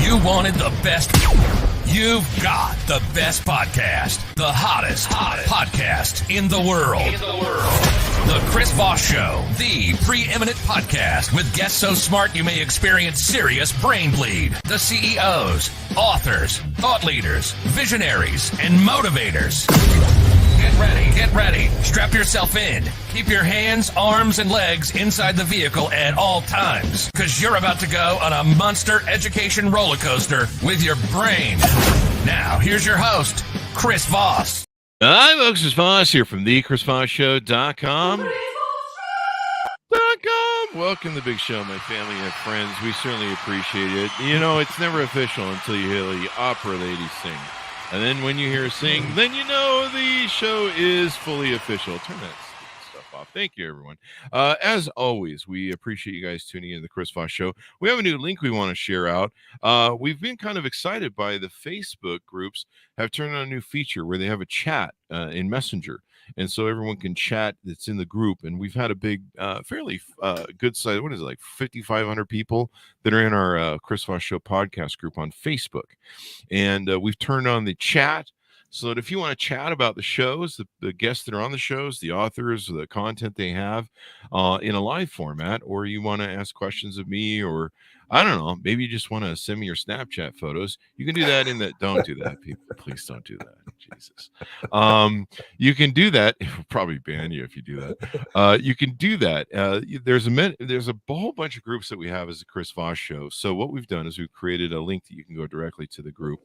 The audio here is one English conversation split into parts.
You wanted the best. You've got the best podcast, the hottest podcast in the world. The Chris Voss Show, the preeminent podcast with guests so smart you may experience serious brain bleed. The CEOs, authors, thought leaders, visionaries, and motivators. Get ready. Strap yourself in. Keep your hands, arms, and legs inside the vehicle at all times, because you're about to go on a monster education roller coaster with your brain. Now, here's your host, Chris Voss. Hi, folks. It's Voss here from thechrisvossshow.com. Welcome to the big show, my family and friends. We certainly appreciate it. You know, it's never official until you hear the opera lady sing. And then when you hear her sing, then you know the show is fully official. Turn that stuff off. Thank you, everyone. As always, we appreciate you guys tuning in to the Chris Voss Show. We have a new link we want to share out. We've been kind of excited by the Facebook groups have turned on a new feature where they have a chat in Messenger. And so everyone can chat that's in the group. And we've had a big, fairly good size, what is it, like 5,500 people that are in our Chris Voss Show podcast group on Facebook. And we've turned on the chat so that if you want to chat about the shows, the guests that are on the shows, the authors, the content they have in a live format, or you want to ask questions of me, or I don't know, maybe you just want to send me your Snapchat photos. You can do that in that. Don't do that, people. Please don't do that. Jesus. You can do that. It will probably ban you if you do that. You can do that. There's a whole bunch of groups that we have as a Chris Voss Show. So what we've done is we've created a link that you can go directly to the group.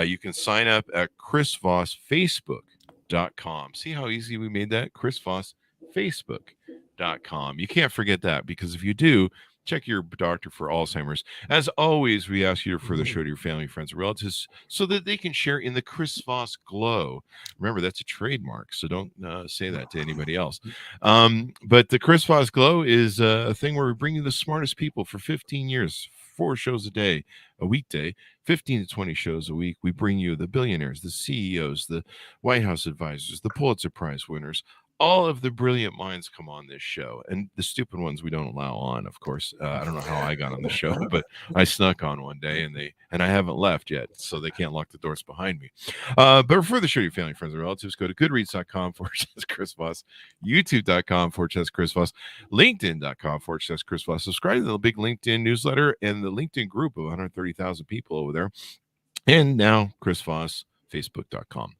You can sign up at chrisvossfacebook.com. See how easy we made that? chrisvossfacebook.com. You can't forget that, because if you do, check your doctor for Alzheimer's. As always, we ask you to refer the show to your family, friends, and relatives so that they can share in the Chris Voss glow. Remember, that's a trademark, so don't say that to anybody else. But the Chris Voss glow is a thing where we bring you the smartest people for 15 years, 4 shows a day, a weekday, 15 to 20 shows a week. We bring you the billionaires, the CEOs, the White House advisors, the Pulitzer Prize winners. All of the brilliant minds come on this show, and the stupid ones we don't allow on, of course. I don't know how I got on the show, but I snuck on one day, and I haven't left yet, so they can't lock the doors behind me. But for the show, your family, friends, and relatives, go to goodreads.com/Chris Voss, youtube.com/Chris Voss, linkedin.com/Chris Voss. Subscribe to the big LinkedIn newsletter and the LinkedIn group of 130,000 people over there. And now, Chris Voss. Facebook.com.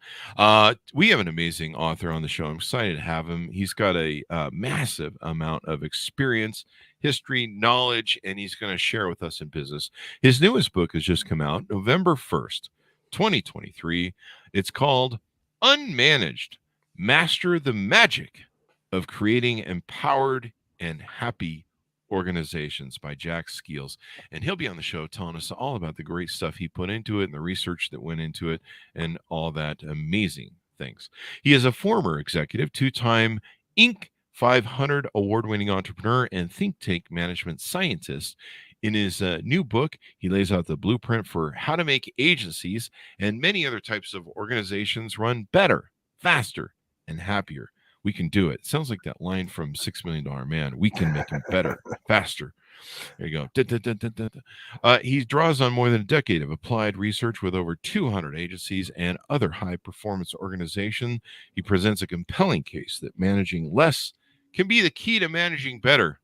We have an amazing author on the show. I'm excited to have him. He's got a massive amount of experience, history, knowledge, and he's going to share with us in business. His newest book has just come out, November 1st, 2023. It's called Unmanaged: Master the Magic of Creating Empowered and Happy Organizations by Jack Skeels, and he'll be on the show telling us all about the great stuff he put into it and the research that went into it and all that amazing things. He is a former executive, 2-time Inc. 500 award-winning entrepreneur and think tank management scientist. In his new book, he lays out the blueprint for how to make agencies and many other types of organizations run better, faster, and happier. We can do it. Sounds like that line from $6 Million Man. We can make them better, faster. There you go. He draws on more than a decade of applied research with over 200 agencies and other high-performance organizations. He presents a compelling case that managing less can be the key to managing better.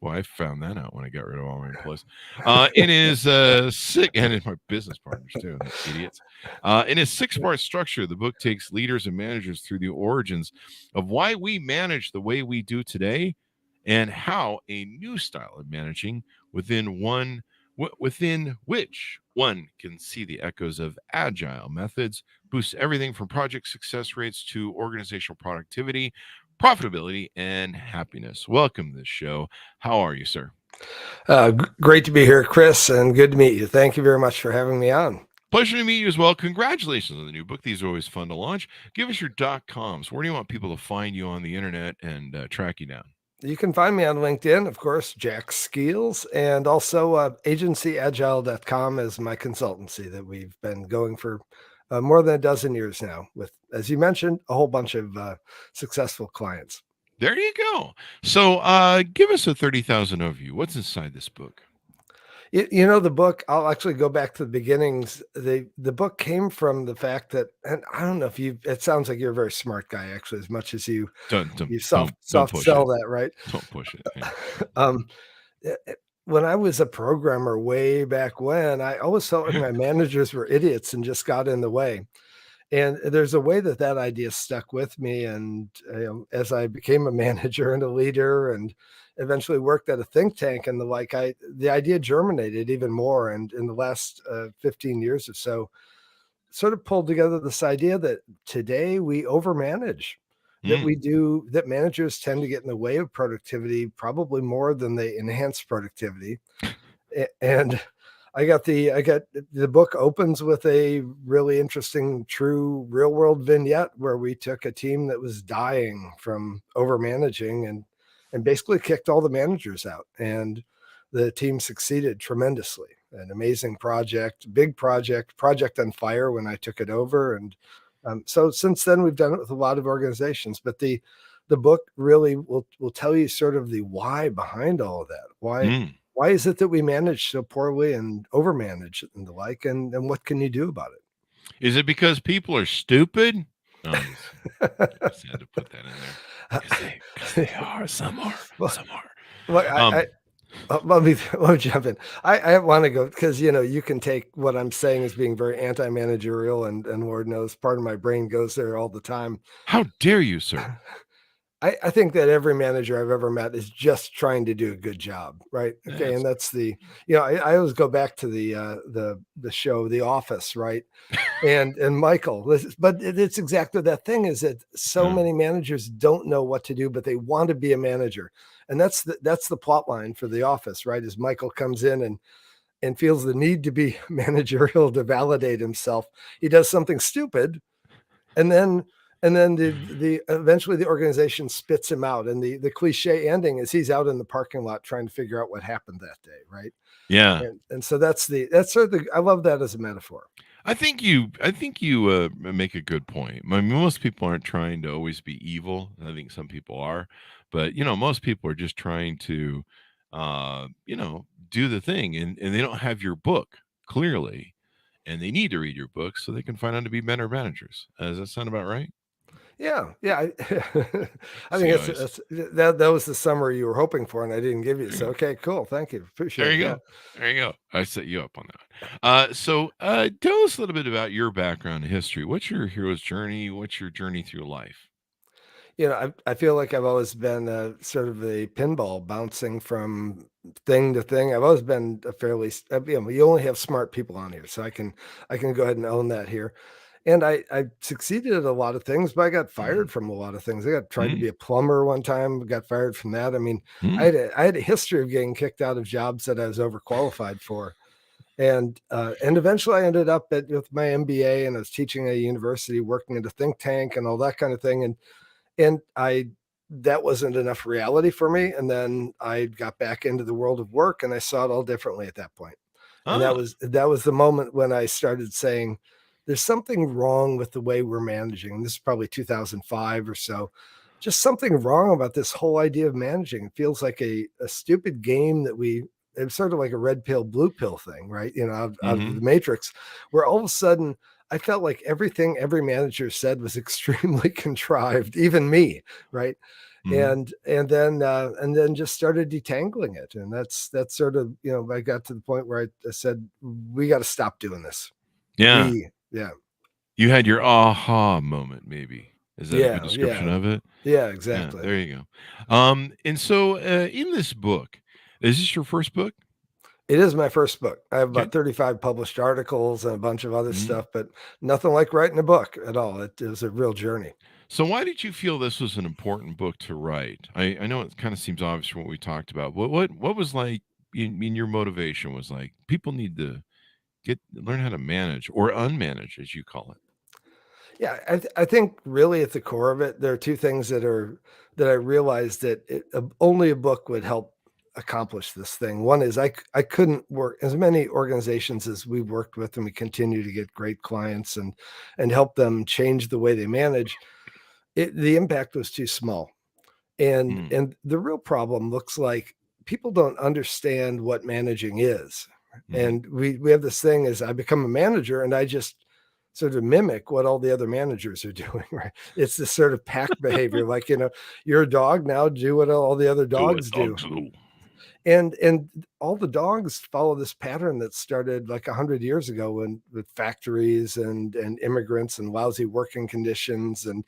Well, I found that out when I got rid of all my employees. In his and in my business partners too, idiots. In his 6-part structure, the book takes leaders and managers through the origins of why we manage the way we do today, and how a new style of managing within which one can see the echoes of agile methods, boosts everything from project success rates to organizational productivity, profitability, and happiness. Welcome to the show. How are you, sir? Great to be here, Chris, and good to meet you. Thank you very much for having me on. Pleasure to meet you as well. Congratulations on the new book. These are always fun to launch. Give us your .coms. Where do you want people to find you on the internet and track you down? You can find me on LinkedIn, of course, Jack Skeels, and also AgencyAgile.com is my consultancy that we've been going for more than a dozen years now with, as you mentioned, a whole bunch of successful clients. There you go. So give us a 30,000 overview. What's inside this book? The book, I'll actually go back to the beginnings. The book came from the fact that, and I don't know if it sounds like you're a very smart guy, actually, as much as Don't you don't soft don't don't soft push it. sell that, right? Don't push it. Yeah. Um, when I was a programmer way back when, I always felt like my managers were idiots and just got in the way. And there's a way that idea stuck with me. And as I became a manager and a leader, and eventually worked at a think tank and the idea germinated even more. And in the last 15 years or so, sort of pulled together this idea that today we overmanage, Mm, that managers tend to get in the way of productivity probably more than they enhance productivity. And I got the book opens with a really interesting, true real world vignette where we took a team that was dying from over managing and basically kicked all the managers out. And the team succeeded tremendously. An amazing project, big project on fire when I took it over. And so since then, we've done it with a lot of organizations. But the book really will tell you sort of the why behind all of that. mm. Why is it that we manage so poorly and overmanage and the like, and what can you do about Is it because people are stupid? No, I it? just had to put that in there because they are. Some are. Well, Some are. well, Um, let me jump in. I want to go because you can take what I'm saying as being very anti-managerial, and Lord knows part of my brain goes there all the time. how dare you, sir? I think that every manager I've ever met is just trying to do a good job, right? Okay, That's and that's I always go back to the show The Office, right? And Michael, but it's exactly that thing is that so uh, many managers don't know what to do, but they want to be a manager, and that's the plot line for The Office, right? As Michael comes in and feels the need to be managerial to validate himself, he does something stupid, and then the eventually the organization spits him out, and the cliche ending is he's out in the parking lot trying to figure out what happened that day, right? yeah. And so that's sort of I love that as a metaphor. I think you make a good point. I mean, most people aren't trying to always be evil. I think some people are, but most people are just trying to, do the thing, and they don't have your book clearly, and they need to read your book so they can find out to be better managers. Does that sound about right? Yeah, yeah. I See think how I s- that was the summary you were hoping for, and I didn't give you. There So you go. okay, cool. Thank you. There Appreciate you that. go. There you go. I set you up on that. So tell us a little bit about your background and history. What's your hero's journey? What's your journey through life? I feel like I've always been sort of a pinball bouncing from thing to thing. I've always been a you only have smart people on here, so I can go ahead and own that here. And I succeeded at a lot of things, but I got Mm, fired from a lot of things. I got tried to mm, be a plumber one time, got fired from that. I mean, mm. I had a history of getting kicked out of jobs that I was overqualified for. And eventually I ended up with my MBA, and I was teaching at a university, working at a think tank and all that kind of thing. And I that wasn't enough reality for me. And then I got back into the world of work, and I saw it all differently at that point. And Ah, that was the moment when I started saying, there's something wrong with the way we're managing. And this is probably 2005 or so. Just something wrong about this whole idea of managing. It feels like a stupid game that it's sort of like a red pill, blue pill thing, right? Out of the mhm, matrix, where all of a sudden I felt like everything every manager said was extremely contrived, even me, right? mhm. And then just started detangling it. And that's sort of, I got to the point where I said, we got to stop doing this. Yeah, Yeah, you had your aha moment, maybe. Is that a good yeah, description yeah, of it? yeah, Yeah, exactly. there you go. And so in this book, is this your first book? It is my first book. I have Okay. about 35 published articles and a bunch of other Mhm. stuff, but nothing like writing a book at all. It was a real journey. So why did you feel this was an important book to write? I know it kind of seems obvious from what we talked about. What was like in your motivation was like people need to learn how to manage or unmanage as you call it. Yeah, I think really at the core of it, there are two things that I realized that only a book would help accomplish this thing. One is I couldn't work as many organizations as we've worked with, and we continue to get great clients and help them change the way they manage. The impact was too small, Mm, and the real problem looks like people don't understand what managing is. And we have this thing as I become a manager and I just sort of mimic what all the other managers are doing, right? It's this sort of pack behavior, like, you're a dog, now do what all the other dogs do. And all the dogs follow this pattern that started like 100 years ago with factories and immigrants and lousy working conditions and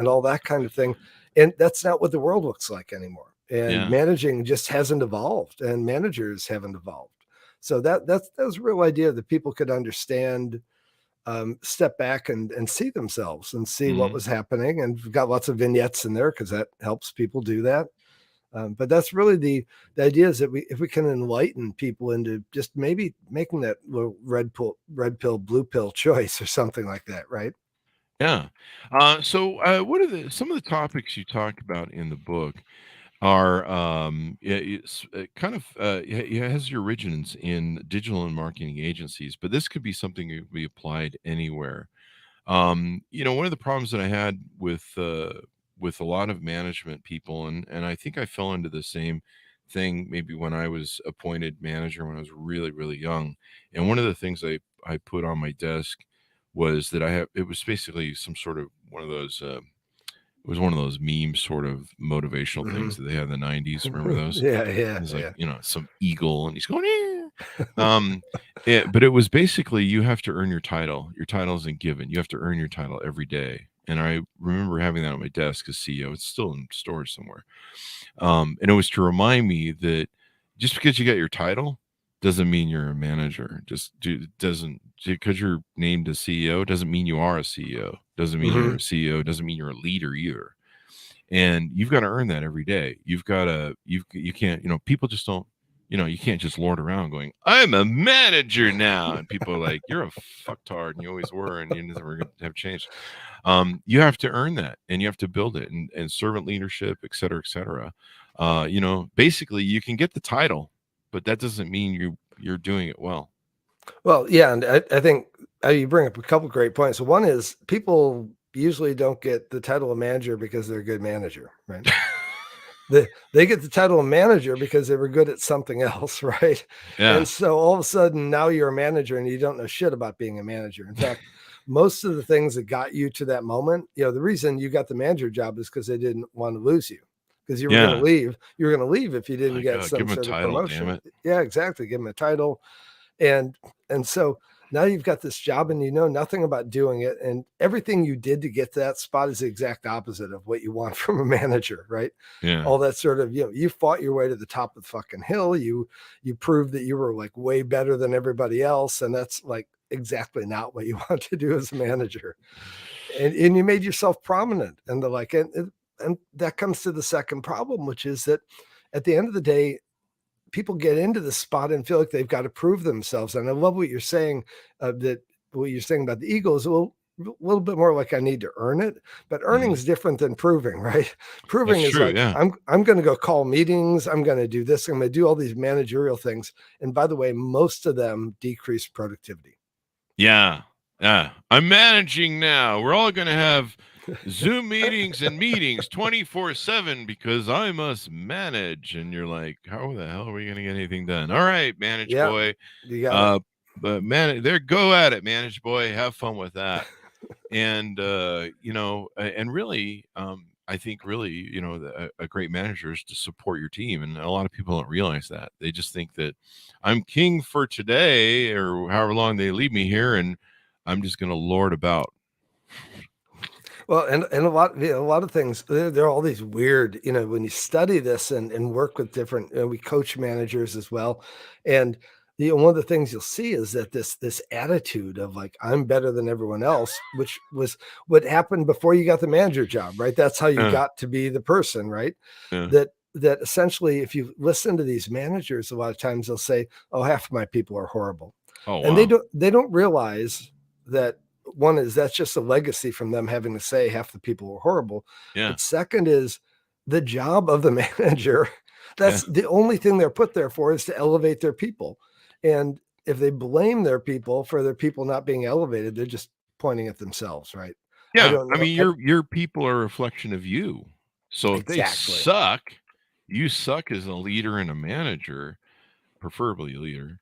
all that kind of thing. And that's not what the world looks like anymore. And managing just hasn't evolved, and managers haven't evolved. So that was a real idea that people could understand, step back and see themselves and see what was happening. And we've got lots of vignettes in there because that helps people do that. But that's really the idea, is that if we can enlighten people into just maybe making that little red pill, blue pill choice or something like that, right? Yeah. So what are some of the topics you talk about in the book are it's it has your origins in digital and marketing agencies, but this could be something that could be applied anywhere. One of the problems that I had with a lot of management people, and I think I fell into the same thing maybe when I was appointed manager when I was really, really young. And one of the things I put on my desk was that it was basically some sort of one of those it was one of those meme sort of motivational things that they had in the 90s. Remember those? Yeah, It was like, yeah. some eagle and he's going, yeah. But it was basically, you have to earn your title. Your title isn't given. You have to earn your title every day. And I remember having that on my desk as CEO. It's still in storage somewhere. And it was to remind me that just because you get your title doesn't mean you're a manager. Doesn't, because you're named as CEO doesn't mean you are a CEO. Doesn't mean you're a CEO. Doesn't mean you're a leader either. And you've got to earn that every day. You can't, people just don't, you can't just lord around going, I'm a manager now. And people are like, you're a fucktard and you always were, and you never going to have changed. You have to earn that, and you have to build it, and servant leadership, et cetera, et cetera. Basically you can get the title, but that doesn't mean you're doing it well. Well, yeah. And I think you bring up a couple great points. So one is, people usually don't get the title of manager because they're a good manager, right? They get the title of manager because they were good at something else, right? Yeah. And so all of a sudden now you're a manager and you don't know shit about being a manager. In fact, most of the things that got you to that moment, the reason you got the manager job is because they didn't want to lose you, because you were going to leave. You were going to leave if you didn't get some sort of promotion. Yeah, exactly. Give them a title. And so now you've got this job and you know nothing about doing it. And everything you did to get to that spot is the exact opposite of what you want from a manager, right? Yeah. All that sort of, you fought your way to the top of the fucking hill. You proved that you were like way better than everybody else. And that's like exactly not what you want to do as a manager. And you made yourself prominent, and and that comes to the second problem, which is that at the end of the day, people get into the spot and feel like they've got to prove themselves. And I love what you're saying, that what you're saying about the ego is a little bit more like, I need to earn it, but earning is different than proving, right? Proving That's is true, like, yeah. I'm going to go call meetings. I'm going to do this. I'm going to do all these managerial things. And by the way, most of them decrease productivity. Yeah. Yeah. I'm managing now. We're all going to have Zoom meetings and meetings 24/7 because I must manage. And you're like, how the hell are we going to get anything done? All right, manage boy. You got it. But go at it, manage boy. Have fun with that. And, and really, I think really, a great manager is to support your team. And a lot of people don't realize that. They just think that I'm king for today or however long they leave me here, and I'm just going to lord about. Well, and a lot of things, there are all these weird, when you study this and work with different, we coach managers as well. And one of the things you'll see is that this attitude of like, I'm better than everyone else, which was what happened before you got the manager job, right? That's how you got to be the person, right? Yeah. That essentially, if you listen to these managers, a lot of times they'll say, oh, half of my people are horrible. Oh, and wow. they don't realize that, one is, that's just a legacy from them having to say half the people were horrible. Yeah. But second is, the job of the manager, that's the only thing they're put there for, is to elevate their people. And if they blame their people for their people not being elevated, they're just pointing at themselves, right? Yeah. I mean, your people are a reflection of you. So if they suck, you suck as a leader and a manager, preferably a leader.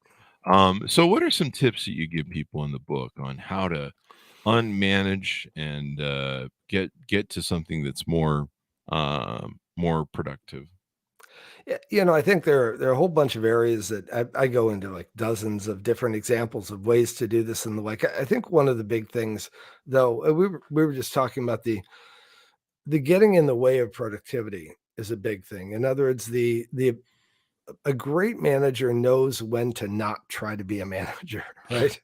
So what are some tips that you give people in the book on how to unmanage and get to something that's more productive? Yeah, I think there are a whole bunch of areas that I go into, like dozens of different examples of ways to do this and the like. I think one of the big things, though, we were just talking about the getting in the way of productivity is a big thing. In other words, the a great manager knows when to not try to be a manager, right?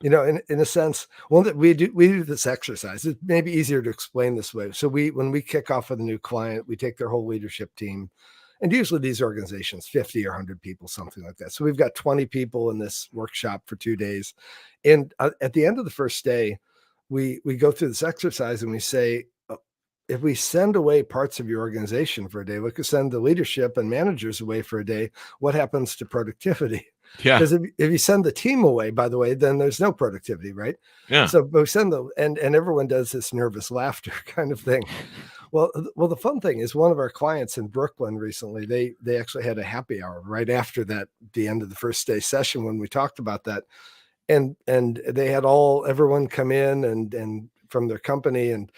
In a sense, one that we do this exercise. It may be easier to explain this way. So when we kick off with a new client, we take their whole leadership team, and usually these organizations, 50 or 100 people, something like that. So we've got 20 people in this workshop for 2 days, and at the end of the first day, we go through this exercise and we say, if we send away parts of your organization for a day, we could send the leadership and managers away for a day. What happens to productivity? Yeah. Because if you send the team away, by the way, then there's no productivity, right? Yeah. So we send and everyone does this nervous laughter kind of thing. Well, the fun thing is one of our clients in Brooklyn recently, they actually had a happy hour right after that, the end of the first day session when we talked about that. And they had everyone come in and from their company and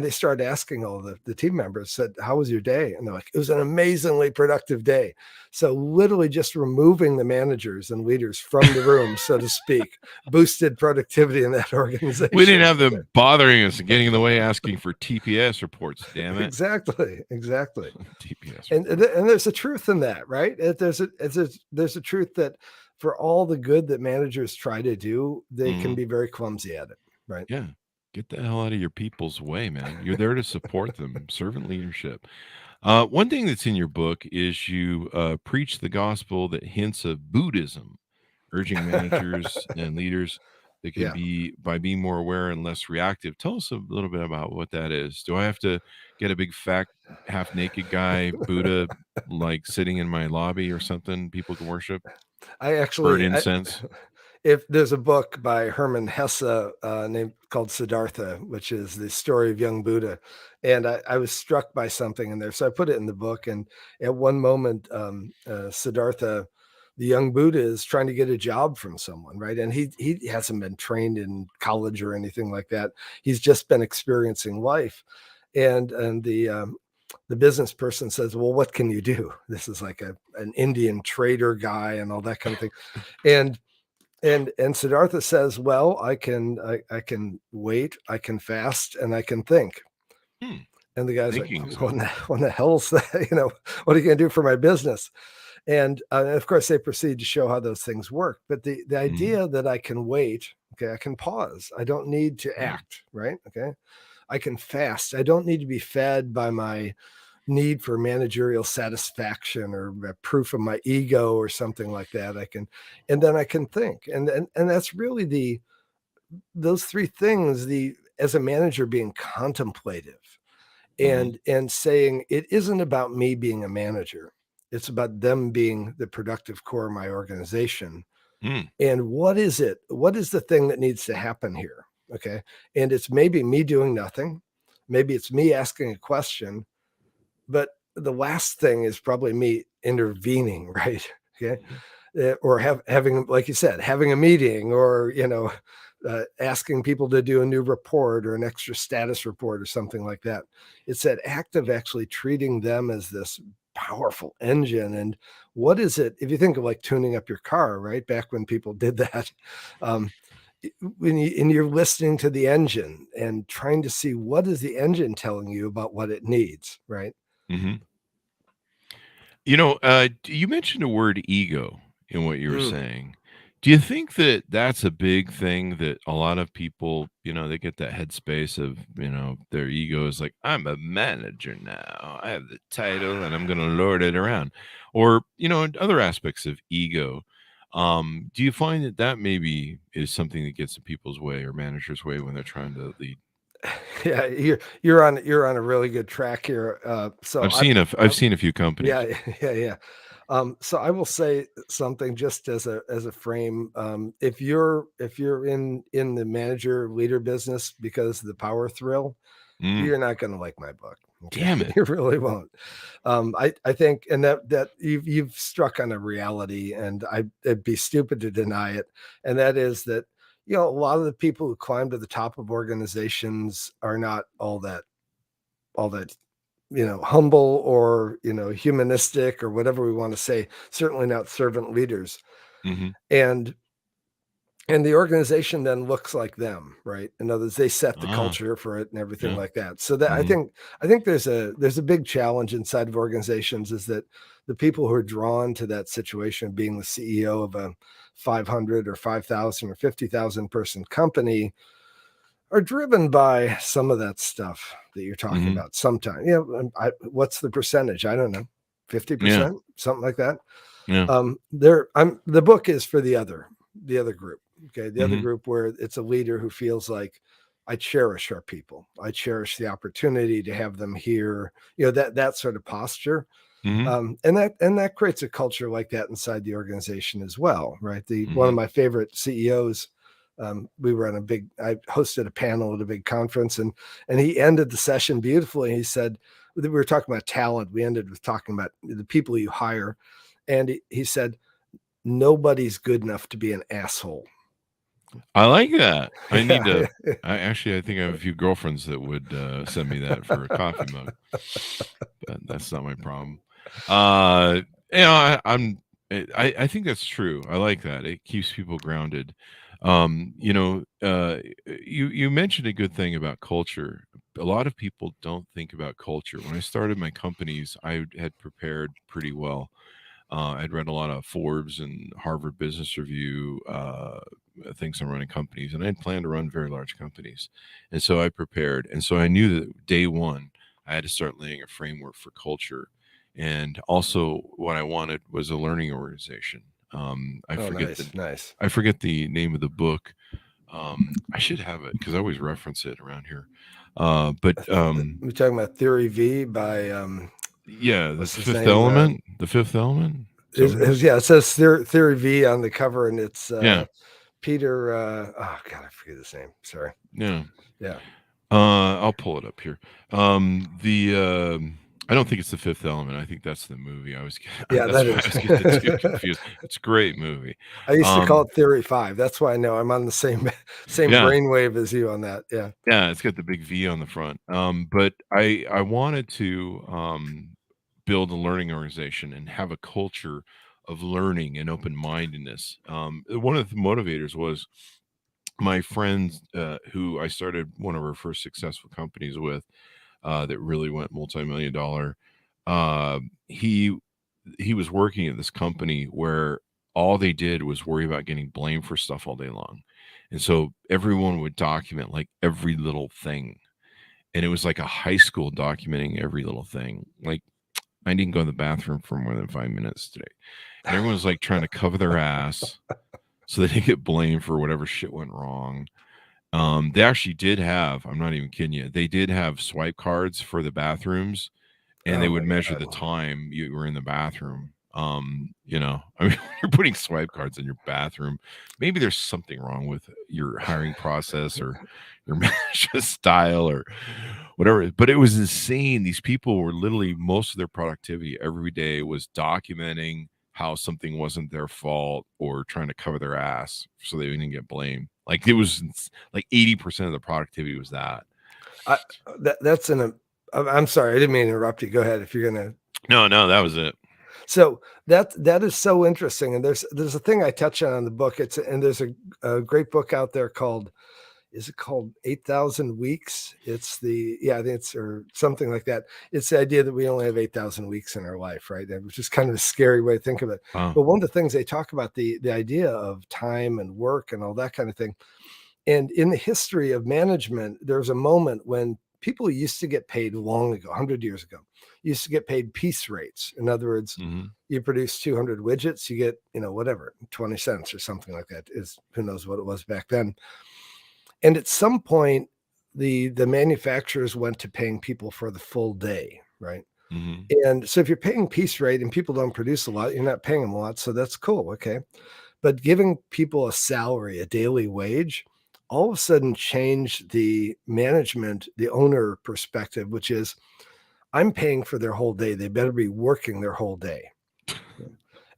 they started asking all the team members, said, how was your day? And they're like, it was an amazingly productive day. So literally just removing the managers and leaders from the room, so to speak, boosted productivity in that organization. We didn't have them bothering us and getting in the way, asking for TPS reports. Damn it. Exactly. TPS. And there's a truth in that, right? There's a truth that for all the good that managers try to do, they can be very clumsy at it, right? Yeah. Get the hell out of your people's way, man. You're there to support them. Servant leadership. One thing that's in your book is you preach the gospel that hints of Buddhism, urging managers and leaders that can Yeah. be by being more aware and less reactive. Tell us a little bit about what that is. Do I have to get a big fat half naked guy Buddha like sitting in my lobby or something people can worship? Burn incense. If there's a book by Hermann Hesse named called Siddhartha, which is the story of young Buddha, and I was struck by something in there, so I put it in the book. And at one moment, Siddhartha, the young Buddha, is trying to get a job from someone, right? And he hasn't been trained in college or anything like that. He's just been experiencing life, and the business person says, well, what can you do? This is like an Indian trader guy and all that kind of thing. And Siddhartha says, well, I can wait, I can fast, and I can think. And the guy's like, what the hell's that? What are you going to do for my business? And of course, they proceed to show how those things work. But the idea that I can wait, okay, I can pause. I don't need to act, right? Okay. I can fast. I don't need to be fed by my need for managerial satisfaction or proof of my ego or something like that. And then I can think. And that's really those three things, as a manager, being contemplative and saying it isn't about me being a manager. It's about them being the productive core of my organization. And what is it? What is the thing that needs to happen here? Okay. And it's maybe me doing nothing. Maybe it's me asking a question, but the last thing is probably me intervening, right? Okay. Or having, like you said, having a meeting, or, asking people to do a new report or an extra status report or something like that. It's that act of actually treating them as this powerful engine. And what is it, if you think of like tuning up your car, right? Back when people did that, and you're listening to the engine and trying to see what is the engine telling you about what it needs, right? You mentioned the word ego in what you were saying. Do you think that that's a big thing that a lot of people, they get that headspace of, their ego is like, I'm a manager now. I have the title and I'm going to lord it around. Or, other aspects of ego. Do you find that maybe is something that gets in people's way or managers' way when they're trying to lead? Yeah, you're on a really good track here. So I've seen a few companies. Yeah. So I will say something just as a frame. If you're in the manager leader business because of the power thrill, you're not going to like my book. Damn it. You really won't. I think, and that you've struck on a reality, and it'd be stupid to deny it. And that is that, a lot of the people who climb to the top of organizations are not all that humble or, humanistic or whatever we want to say, certainly not servant leaders. Mm-hmm. And the organization then looks like them, right? In other words, they set the Ah, culture for it and everything yeah. like that. So that Mhm. I think there's a big challenge inside of organizations, is that the people who are drawn to that situation of being the CEO of a 500 or 5,000 or 50,000 person company are driven by some of that stuff that you're talking Mhm. about. Sometimes, what's the percentage? I don't know, Yeah. 50%, something like that. Yeah. The book is for the other group. Okay. The other Mhm. group where it's a leader who feels like, I cherish our people. I cherish the opportunity to have them here, that sort of posture. Mhm. And that creates a culture like that inside the organization as well. Right. One of Mhm. my favorite CEOs, we were I hosted a panel at a big conference, and he ended the session beautifully. He said, we were talking about talent. We ended with talking about the people you hire. And he said, nobody's good enough to be an asshole. I like that. I need to. Yeah. I think I have a few girlfriends that would send me that for a coffee mug, but that's not my problem. Uh, I think that's true. I like that. It keeps people grounded. You mentioned a good thing about culture. A lot of people don't think about culture. When I started my companies, I had prepared pretty well. I'd read a lot of Forbes and Harvard Business Review things on running companies, and I had planned to run very large companies. And so I prepared. And so I knew that day one, I had to start laying a framework for culture. And also, what I wanted was a learning organization. I Oh, forget the nice. I forget the name of the book. I should have it because I always reference it around here. But We're talking about Theory V by yeah, the what's his Fifth name? Element. The Fifth Element. Is that what it is? Yeah, it says Theory V on the cover, and it's Yeah. Peter. Oh God, I forget his name. Sorry. Yeah. Yeah. I'll pull it up here. I don't think it's the Fifth Element. I think that's the movie. Yeah, That's that why I is. was getting the two confused. It's a great movie. I used to call Um, it Theory 5. That's why I know I'm on the same yeah, brainwave as you on that. Yeah. yeah, it's got the big V on the front. But I wanted to build a learning organization and have a culture of learning and open mindedness. One of the motivators was my friend who I started one of our first successful companies with. That really went multi-million dollar. Uh, he he was working at this company where all they did was worry about getting blamed for stuff all day long, and so everyone would document like every little thing, and it was like a high school documenting every little thing. Like I didn't go to the bathroom for more than 5 minutes today, and everyone was like trying to cover their ass so they didn't get blamed for whatever shit went wrong. They actually did have, I'm not even kidding you, they did have swipe cards for the bathrooms and they Oh would my measure the God. time you were in the bathroom. I mean, you're putting swipe cards in your bathroom. Maybe there's something wrong with your hiring process or your management style or whatever. But it was insane. These people were literally most of their productivity every day was documenting how something wasn't their fault or trying to cover their ass so they didn't get blamed. Like it was like 80% of the productivity was that. I, that's I'm sorry, I didn't mean to interrupt you. Go ahead if you're gonna. No, that was it. So that is so interesting, and there's a thing I touch on in the book. There's a great book out there called, is it called 8,000 Weeks? I think it's, or something like that. It's the idea that we only have 8,000 weeks in our life, right? Which is kind of a scary way to think of it. Wow. But one of the things they talk about, the idea of time and work and all that kind of thing. And in the history of management, there's a moment when people used to get paid long ago, 100 years ago, used to get paid piece rates. In other words, Mm-hmm. you produce 200 widgets, you get, whatever, 20 cents or something like that, is who knows what it was back then. And at some point, the manufacturers went to paying people for the full day, right? Mm-hmm. And so if you're paying piece rate and people don't produce a lot, you're not paying them a lot. So that's cool. Okay. But giving people a salary, a daily wage, all of a sudden changed the management, the owner perspective, which is, I'm paying for their whole day. They better be working their whole day.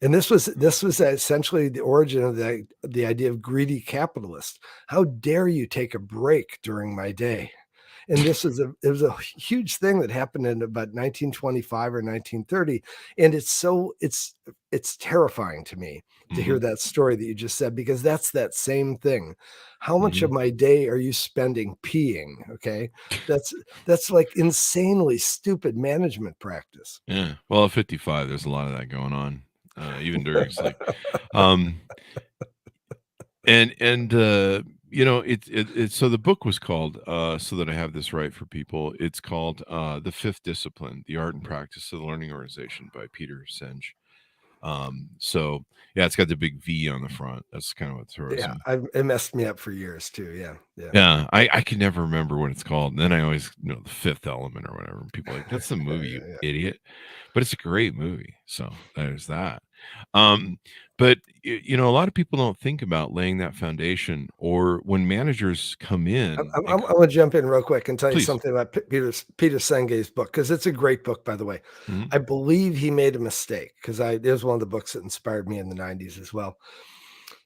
And this was essentially the origin of the idea of greedy capitalist. How dare you take a break during my day? And it was a huge thing that happened in about 1925 or 1930. And it's terrifying to me to hear that story that you just said, because that's that same thing. How much of my day are you spending peeing? Okay. That's like insanely stupid management practice. Yeah. Well, at 55, there's a lot of that going on, even during sleep. Um, and so the book was called, so that I have this right for people, it's called The Fifth Discipline: The Art and Practice of the Learning Organization by Peter Senge. So yeah, it's got the big V on the front. That's kind of what throws Yeah, me. it messed me up for years too. Yeah, yeah. Yeah, I can never remember what it's called. And then I always The Fifth Element or whatever. And people are like, that's the movie, you Yeah. idiot. But it's a great movie. So there's that. But a lot of people don't think about laying that foundation, or when managers come in. I'm going to jump in real quick and tell you Please. something about Peter Senge's book, because it's a great book, by the way. Mhm. I believe he made a mistake, because it was one of the books that inspired me in the 90s as well.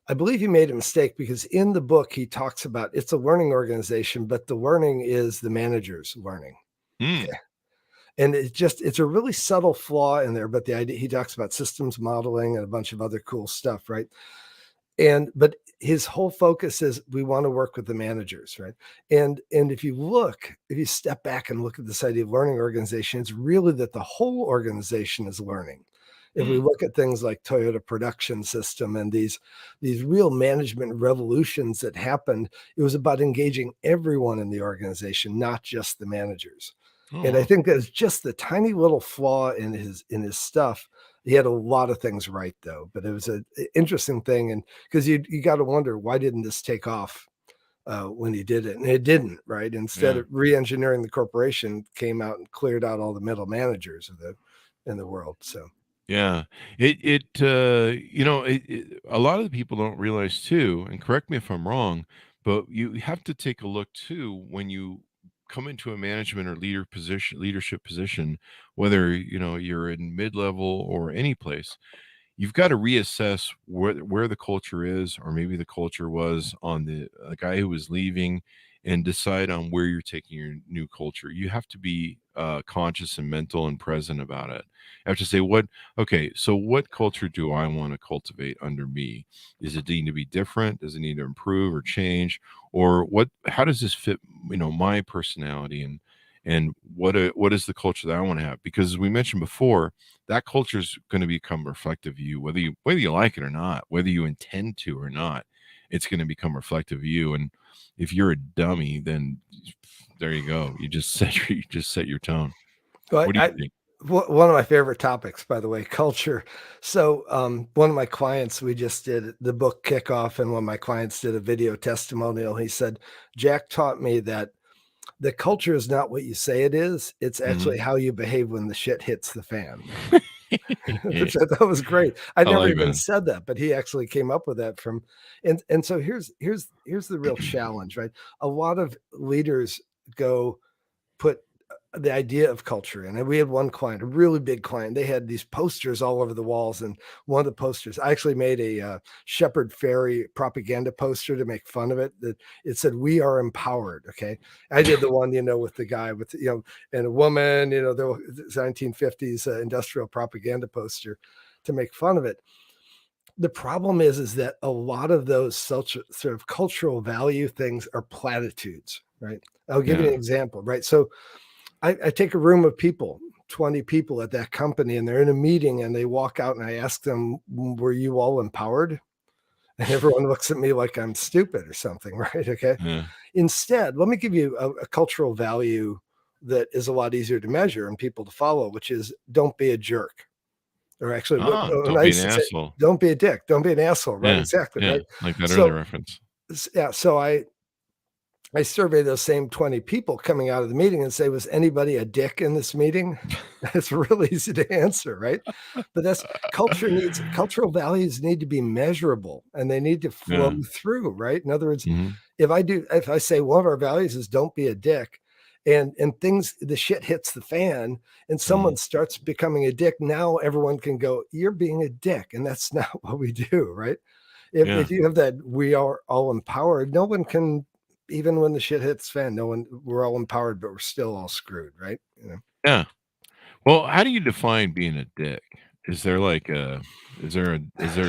I believe he made a mistake because in the book, he talks about it's a learning organization, but the learning is the manager's learning. Mm. Okay. And it's a really subtle flaw in there, but the idea, he talks about systems modeling and a bunch of other cool stuff, right? But his whole focus is we want to work with the managers, right? And if you step back and look at this idea of learning organization, it's really that the whole organization is learning. If we look at things like Toyota Production System and these real management revolutions that happened, it was about engaging everyone in the organization, not just the managers. Oh, And I wow. think that's just the tiny little flaw in his stuff. He had a lot of things right, though, but it was an interesting thing. And because you got to wonder, why didn't this take off when he did it? And it didn't, right? Instead Yeah. of re-engineering the corporation, came out and cleared out all the middle managers in the world. So Yeah, a lot of the people don't realize too, and correct me if I'm wrong, but you have to take a look too when you come into a management or leadership position, whether you're in mid-level or any place. You've got to reassess where the culture is, or maybe the culture was on the guy who was leaving, and decide on where you're taking your new culture. You have to be conscious and mental and present about it. You have to say, so what culture do I want to cultivate under me? Is it need to be different? Does it need to improve or change? Or how does this fit, my personality, and what is the culture that I want to have? Because as we mentioned before, that culture is going to become reflective of you, whether you like it or not, whether you intend to or not. It's going to become reflective of you. And if you're a dummy, then there you go. You just set your tone. well, What do you think? one of my favorite topics, by the way, culture. So one of my clients, we just did the book kickoff, and one of my clients did a video testimonial. He said, Jack taught me that the culture is not what you say it is. It's actually how you behave when the shit hits the fan. Which I thought was great. I I never like even that. said that, but he actually came up with that from, and so here's the real challenge, right? A lot of leaders go put the idea of culture in. And we had one client, a really big client. They had these posters all over the walls, and one of the posters, I actually made a Shepherd Ferry propaganda poster to make fun of it. That it said, "We are empowered." Okay, I did the one, with the guy with and a woman, the 1950s industrial propaganda poster to make fun of it. The problem is that a lot of those sort of cultural value things are platitudes, right? I'll give you an Yeah. example, right? So I take a room of people, 20 people at that company, and they're in a meeting, and they walk out, and I ask them, were you all empowered? And everyone looks at me like I'm stupid or something, right? Okay. Yeah. Instead, let me give you a cultural value that is a lot easier to measure and people to follow, which is don't be a jerk. Or actually, Don't I be an used to say, asshole. don't be a dick, don't be an asshole, right? Yeah. Exactly, Yeah. right? Like that earlier So, reference. so I survey those same 20 people coming out of the meeting and say, was anybody a dick in this meeting? It's really easy to answer, right? But that's cultural values need to be measurable, and they need to flow Yeah. through, right? In other words, Mhm. if I say one of our values is don't be a dick, and things, the shit hits the fan, and someone starts becoming a dick. Now everyone can go, you're being a dick, and that's not what we do, right? If you have that, we are all empowered, no one can, even when the shit hits fan, no one, we're all empowered, but we're still all screwed, right? Yeah. Well, how do you define being a dick? Is there like a is there a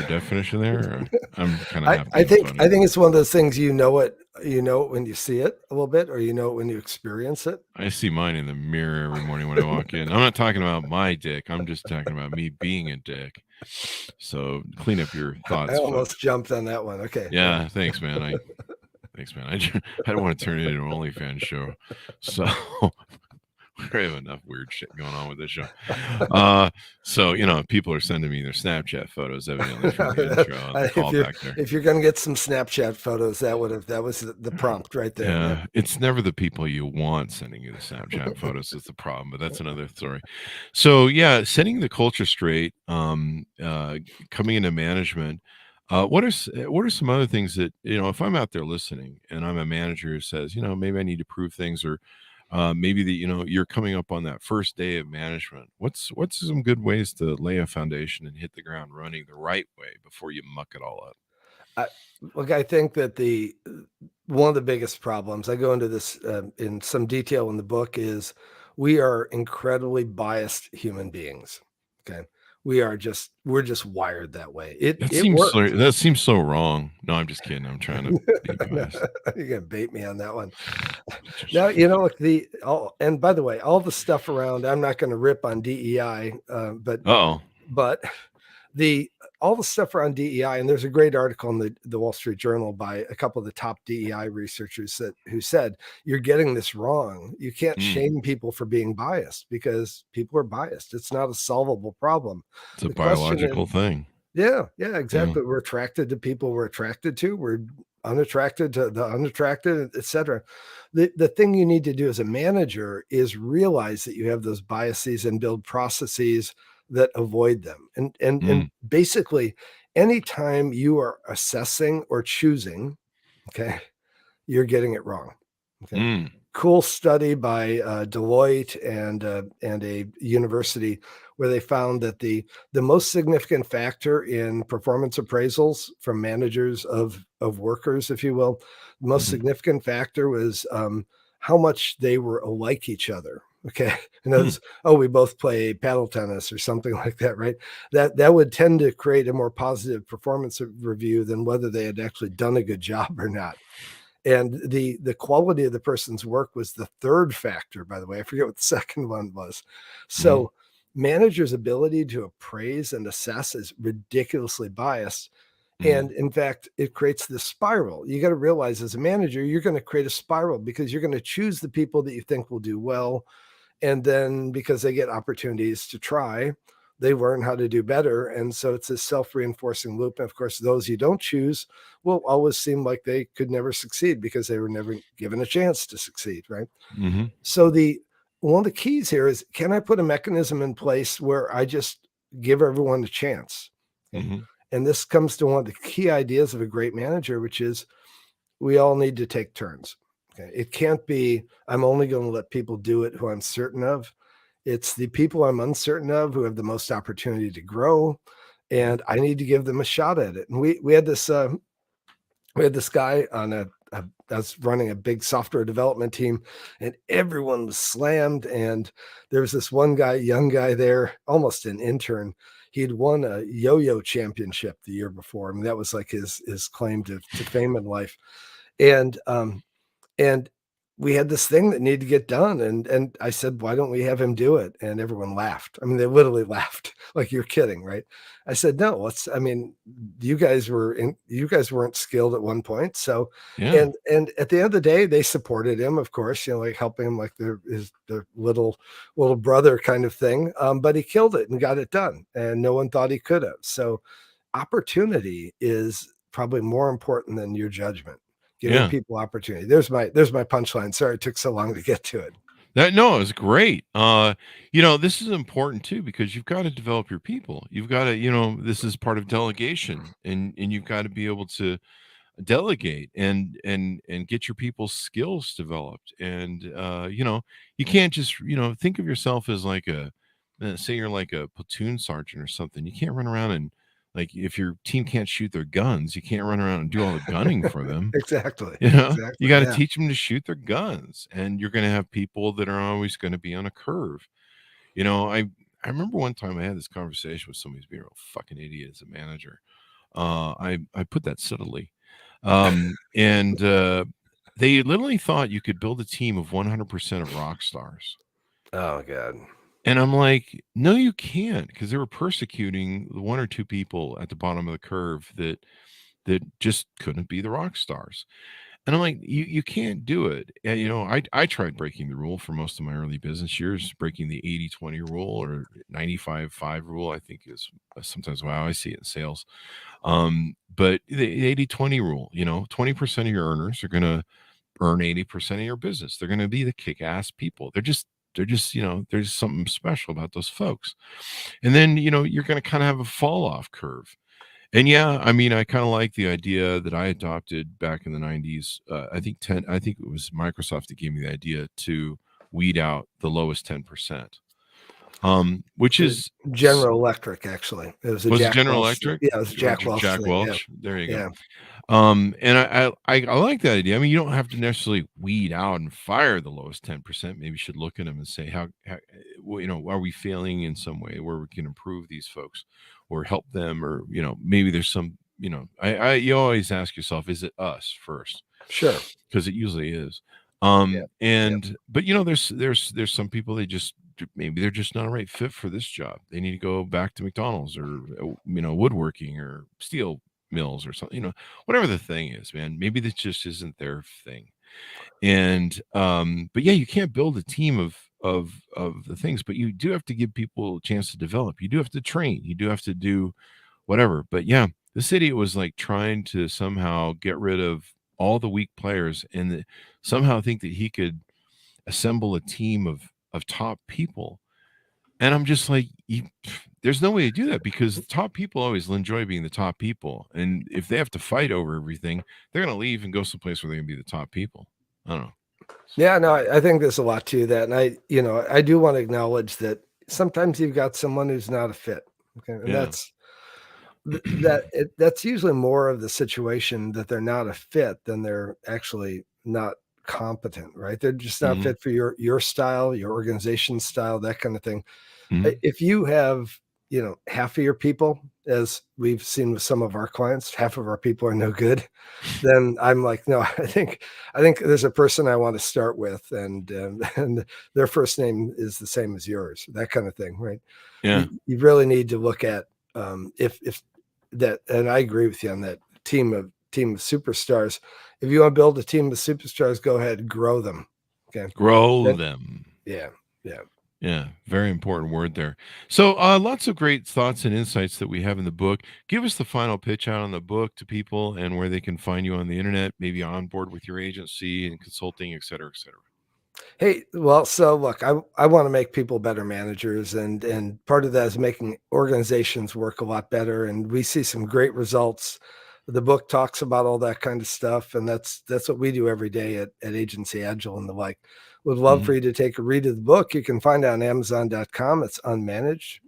definition there? Or I'm kind of I being think funny. I think it's one of those things, you know it when you see it a little bit, or you know it when you experience it. I see mine in the mirror every morning when I walk in. I'm not talking about my dick. I'm just talking about me being a dick. So clean up your I thoughts, almost folks. jumped on that one. Okay. Yeah, thanks, man. Thanks, man. I don't want to turn it into an OnlyFans show. So we have enough weird shit going on with this show. So people are sending me their Snapchat photos, evidently from the intro and the callback there. If you're gonna get some Snapchat photos, that was the prompt right there. Yeah, it's never the people you want sending you the Snapchat photos is the problem, but that's another story. So yeah, setting the culture straight, coming into management. What are some other things that if I'm out there listening and I'm a manager who says maybe I need to prove things, or maybe that you're coming up on that first day of management. What's some good ways to lay a foundation and hit the ground running the right way before you muck it all up? Look, I think that one of the biggest problems, I go into this in some detail in the book, is we are incredibly biased human beings. Okay, we're just wired that way. It works. That seems so wrong. No, I'm just kidding. I'm trying to be biased. You're gonna bait me on that one. Now look, and by the way, all the stuff around. I'm not going to rip on DEI, but all the stuff around DEI, and there's a great article in the Wall Street Journal by a couple of the top DEI researchers who said, you're getting this wrong. You can't shame people for being biased, because people are biased. It's not a solvable problem. It's a biological thing. Yeah, exactly. Yeah. We're attracted to people we're attracted to. We're unattracted to the unattracted, etc. The thing you need to do as a manager is realize that you have those biases and build processes that avoid them. And basically, anytime you are assessing or choosing, okay, you're getting it wrong. Okay. Cool study by Deloitte and a university, where they found that the most significant factor in performance appraisals from managers of workers, if you will, the most significant factor was how much they were alike each other. Okay. And those, we both play paddle tennis or something like that, right? That would tend to create a more positive performance review than whether they had actually done a good job or not. And the quality of the person's work was the third factor, by the way. I forget what the second one was. So managers' ability to appraise and assess is ridiculously biased. And in fact, it creates this spiral. You got to realize, as a manager, you're going to create a spiral, because you're going to choose the people that you think will do well. And then because they get opportunities to try, they learn how to do better. And so it's a self-reinforcing loop. And of course, those you don't choose will always seem like they could never succeed, because they were never given a chance to succeed, right? So one of the keys here is, can I put a mechanism in place where I just give everyone a chance? And this comes to one of the key ideas of a great manager, which is we all need to take turns. Okay. It can't be, I'm only going to let people do it who I'm certain of. It's the people I'm uncertain of who have the most opportunity to grow, and I need to give them a shot at it. And we had this guy on I was running a big software development team, and everyone was slammed. And there was this one guy, young guy there, almost an intern. He'd won a yo-yo championship the year before. I mean, that was like his claim to fame in life. And we had this thing that needed to get done. And I said, why don't we have him do it? And everyone laughed. I mean, they literally laughed, like, you're kidding, right? I said, no, you guys weren't skilled at one point. So, and at the end of the day, they supported him, of course, like helping him, like their little brother kind of thing. But he killed it and got it done, and no one thought he could have. So opportunity is probably more important than your judgment. Giving people opportunity. There's my punchline. Sorry it took so long to get to it. It was great. This is important too, because you've got to develop your people. You've got to, this is part of delegation, and you've got to be able to delegate and get your people's skills developed. And you can't just think of yourself as like say you're like a platoon sergeant or something. You can't run around and, like, if your team can't shoot their guns, you can't run around and do all the gunning for them. Exactly. You Exactly. got to Yeah. teach them to shoot their guns, and you're going to have people that are always going to be on a curve. I remember one time I had this conversation with somebody who's being a real fucking idiot as a manager. I put that subtly. And they literally thought you could build a team of 100% of rock stars. Oh God. And I'm like, no, you can't, because they were persecuting the one or two people at the bottom of the curve that just couldn't be the rock stars. And I'm like, you can't do it. And I tried breaking the rule for most of my early business years, breaking the 80-20 rule or 95-5 rule, I think is sometimes how I see it in sales. But the 80-20 rule, 20% of your earners are going to earn 80% of your business. They're going to be the kick-ass people. There's something special about those folks. And then, you're going to kind of have a fall off curve. And yeah, I mean, I kind of like the idea that I adopted back in the 90s. I think it was Microsoft that gave me the idea to weed out the lowest 10%. Which is General Electric, actually. It was a was it Jack General Welch thing. Electric? Yeah, it was Jack Welch Jack thing. Yeah. Welch. There you go. Yeah. And I like that idea. I mean, you don't have to necessarily weed out and fire the lowest 10%. Maybe you should look at them and say, how are we failing in some way where we can improve these folks or help them, or maybe there's some, you always ask yourself, is it us first? Sure. Because it usually is. Yeah. But there's some people, maybe they're just not a right fit for this job. They need to go back to McDonald's or woodworking or steel mills or something, whatever the thing is, man. Maybe this just isn't their thing. And but yeah, you can't build a team of the things, but you do have to give people a chance to develop. You do have to train, you do have to do whatever. But yeah, this idiot was like trying to somehow get rid of all the weak players and somehow think that he could assemble a team of top people. And I'm just like, there's no way to do that, because the top people always enjoy being the top people. And if they have to fight over everything, they're going to leave and go someplace where they can be the top people. I don't know. Yeah, no, I think there's a lot to that. And I do want to acknowledge that sometimes you've got someone who's not a fit. Okay. And Yeah. that's usually more of the situation, that they're not a fit than they're actually not competent, right? They're just not Mhm. fit for your style, your organization style, that kind of thing. Mhm. If you have, half of your people, as we've seen with some of our clients, half of our people are no good, then I'm like, no, I think there's a person I want to start with, and and their first name is the same as yours, that kind of thing, right? Yeah. You really need to look at if that, and I agree with you on that team of superstars. If you want to build a team of superstars, go ahead, grow them. Okay. Grow them. Yeah. Yeah. Yeah, very important word there. So lots of great thoughts and insights that we have in the book. Give us the final pitch out on the book to people and where they can find you on the internet, maybe on board with your agency and consulting, et cetera, et cetera. Hey, well, so look, I want to make people better managers, and part of that is making organizations work a lot better. And we see some great results. The book talks about all that kind of stuff, and that's what we do every day at Agency Agile and the like. Would love for you to take a read of the book. You can find it on Amazon.com. It's Unmanaged: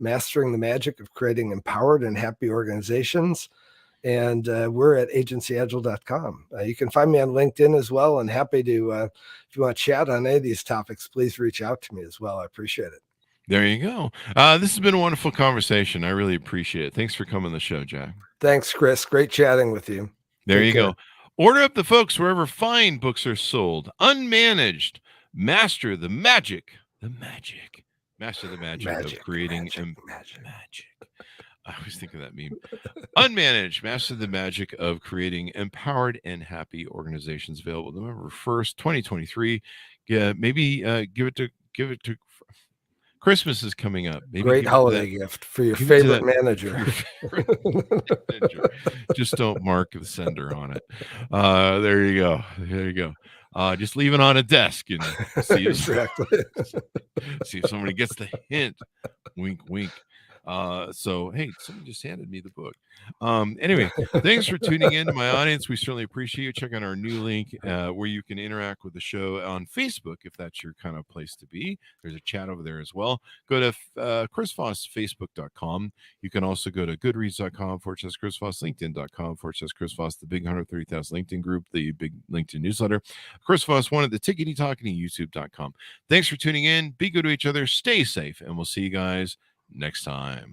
Mastering the Magic of Creating Empowered and Happy Organizations. And we're at AgencyAgile.com. You can find me on LinkedIn as well, and happy to, if you want to chat on any of these topics, please reach out to me as well. I appreciate it. There you go. This has been a wonderful conversation. I really appreciate it. Thanks for coming on the show, Jack. Thanks, Chris. Great chatting with you. There you go. Order up the folks wherever fine books are sold. Unmanaged: Master the Magic. Master the magic of creating magic. I always think of that meme. Unmanaged: Master the Magic of Creating Empowered and Happy Organizations. Available November 1st, 2023. Yeah, maybe give it to Christmas is coming up. Maybe great holiday gift for your favorite manager. Just don't mark the sender on it. There you go. Just leave it on a desk and see if, exactly. see if somebody gets the hint. Wink, wink. So hey, someone just handed me the book. Anyway, thanks for tuning in to my audience. We certainly appreciate you. Check out our new link where you can interact with the show on Facebook if that's your kind of place to be. There's a chat over there as well. Go to chrisfossfacebook.com. You can also go to goodreads.com/Chris Foss, LinkedIn.com/Chris Foss, the big 130,000 LinkedIn group, the big LinkedIn newsletter. Chris Foss, one at the tickety talkity youtube.com. Thanks for tuning in. Be good to each other. Stay safe, and we'll see you guys next time.